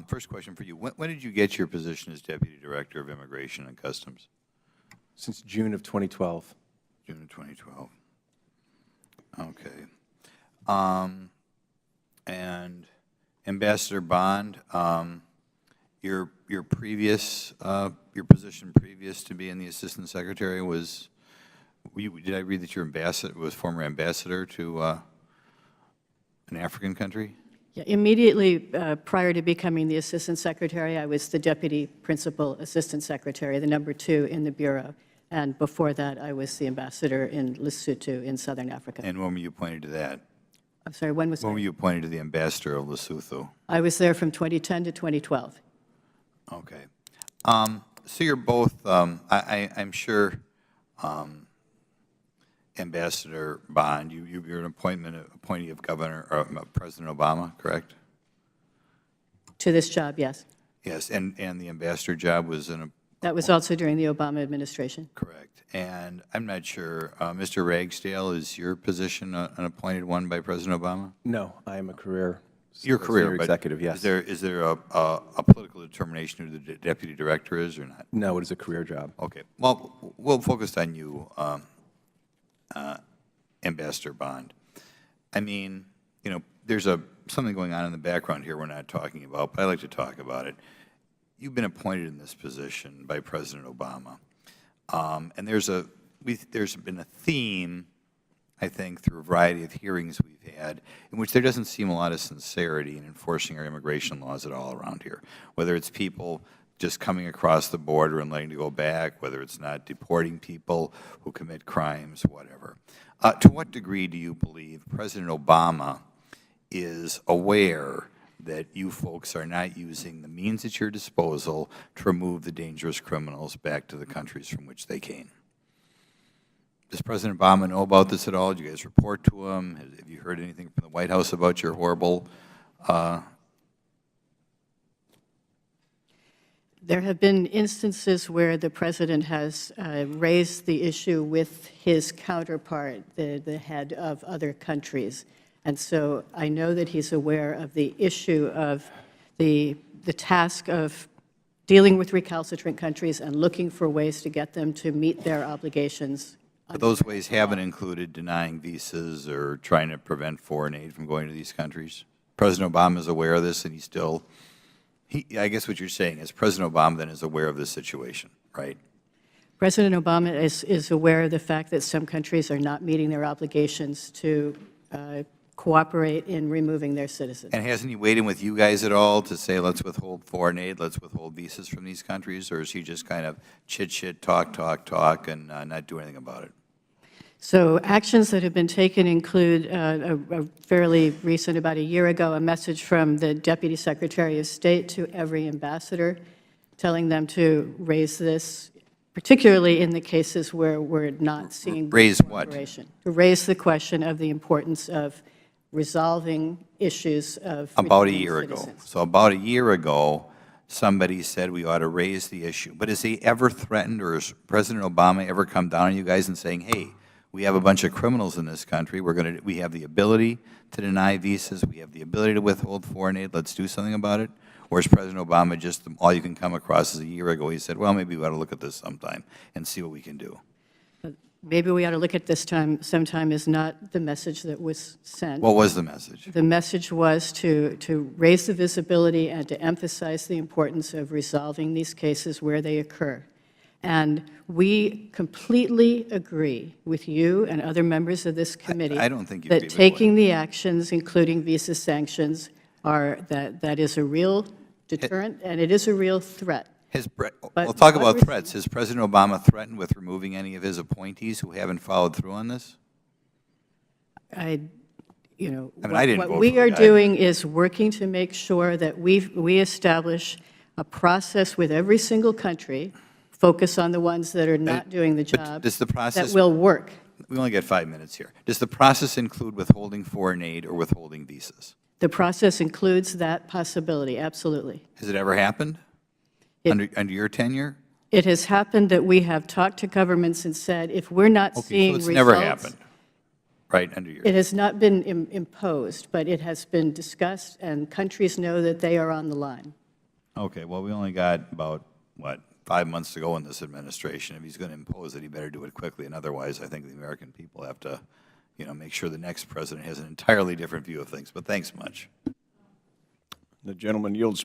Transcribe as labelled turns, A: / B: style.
A: first question for you. When did you get your position as Deputy Director of Immigration and Customs?
B: Since June of 2012.
A: June of 2012. Okay. And Ambassador Bond, your previous your position previous to being the Assistant Secretary was, did I read that your ambassador was former ambassador to an African country?
C: Yeah, immediately prior to becoming the Assistant Secretary, I was the Deputy Principal Assistant Secretary, the #2 in the Bureau. And before that, I was the ambassador in Lesotho in Southern Africa.
A: And when were you appointed to that?
C: I'm sorry, when was
A: When
C: I?
A: were you appointed to the ambassador of Lesotho?
C: I was there from 2010 to 2012.
A: Okay. So you're both, I'm sure, Ambassador Bond, you're an appointee of Governor or President Obama, correct?
C: To this job, yes.
A: Yes, and the ambassador job was
C: That was also during the Obama administration.
A: correct. And I'm not sure, Mr. Ragsdale, is your position an appointed one by President Obama?
B: No, I am a career
A: Your career,
B: senior
A: but
B: executive, yes.
A: is there a political determination who the deputy director is or not?
B: No, it is a career job.
A: Okay. Well, we'll focus on you, Ambassador Bond. I mean, you know, there's something going on in the background here we're not talking about, but I'd like to talk about it. You've been appointed in this position by President Obama, and there's been a theme, I think, through a variety of hearings we've had, in which there doesn't seem a lot of sincerity in enforcing our immigration laws at all around here, whether it's people just coming across the border and letting to go back, whether it's not deporting people who commit crimes, whatever. To what degree do you believe President Obama is aware that you folks are not using the means at your disposal to remove the dangerous criminals back to the countries from which they came? Does President Obama know about this at all? Did you guys report to him? Have you heard anything from the White House about your horrible
C: There have been instances where the President has raised the issue with his counterpart, the head of other countries. And so I know that he's aware of the issue of the task of dealing with recalcitrant countries and looking for ways to get them to meet their obligations.
A: But those ways haven't included denying visas or trying to prevent foreign aid from going to these countries. President Obama is aware of this, and he's still, I guess what you're saying is President Obama then is aware of this situation, right?
C: President Obama is aware of the fact that some countries are not meeting their obligations to cooperate in removing their citizens.
A: And hasn't he weighed in with you guys at all to say, let's withhold foreign aid, let's withhold visas from these countries, or is he just kind of chit-chit, talk, and not do anything about it?
C: So actions that have been taken include a fairly recent, about a year ago, a message from the Deputy Secretary of State to every ambassador telling them to raise this, particularly in the cases where we're not seeing
A: raise what?
C: cooperation. To raise the question of the importance of resolving issues of
A: About a
C: returning
A: year ago.
C: citizens.
A: So about a year ago, somebody said we ought to raise the issue. But has he ever threatened, or has President Obama ever come down on you guys and saying, hey, we have a bunch of criminals in this country. We have the ability to deny visas. We have the ability to withhold foreign aid. Let's do something about it. Or is President Obama just all you can come across is a year ago? He said, well, maybe we ought to look at this sometime and see what we can do.
C: Maybe we ought to look at this sometime is not the message that was sent.
A: What was the message?
C: The message was to raise the visibility and to emphasize the importance of resolving these cases where they occur. And we completely agree with you and other members of this committee
A: I don't think you agree
C: that
A: with
C: taking the actions, including visa sanctions, that is a real deterrent and it is a real threat.
A: We'll talk about threats. Has President Obama threatened with removing any of his appointees who haven't followed through on this?
C: I didn't
A: vote
C: what we
A: for
C: are
A: the guy.
C: doing is working to make sure that we establish a process with every single country, focus on the ones that are not doing the job,
A: does the process,
C: that will work.
A: we only get 5 minutes here. Does the process include withholding foreign aid or withholding visas?
C: The process includes that possibility, absolutely.
A: Has it ever happened under your tenure?
C: It has happened that we have talked to governments and said, if we're not
A: Okay,
C: seeing
A: so it's
C: results.
A: never happened, right, under your,
C: It has not been imposed, but it has been discussed, and countries know that they are on the line.
A: okay, well, we only got about, what, 5 months to go in this administration. If he's going to impose it, he better do it quickly, and otherwise, I think the American people have to, make sure the next president has an entirely different view of things. But thanks much.
D: The gentleman yields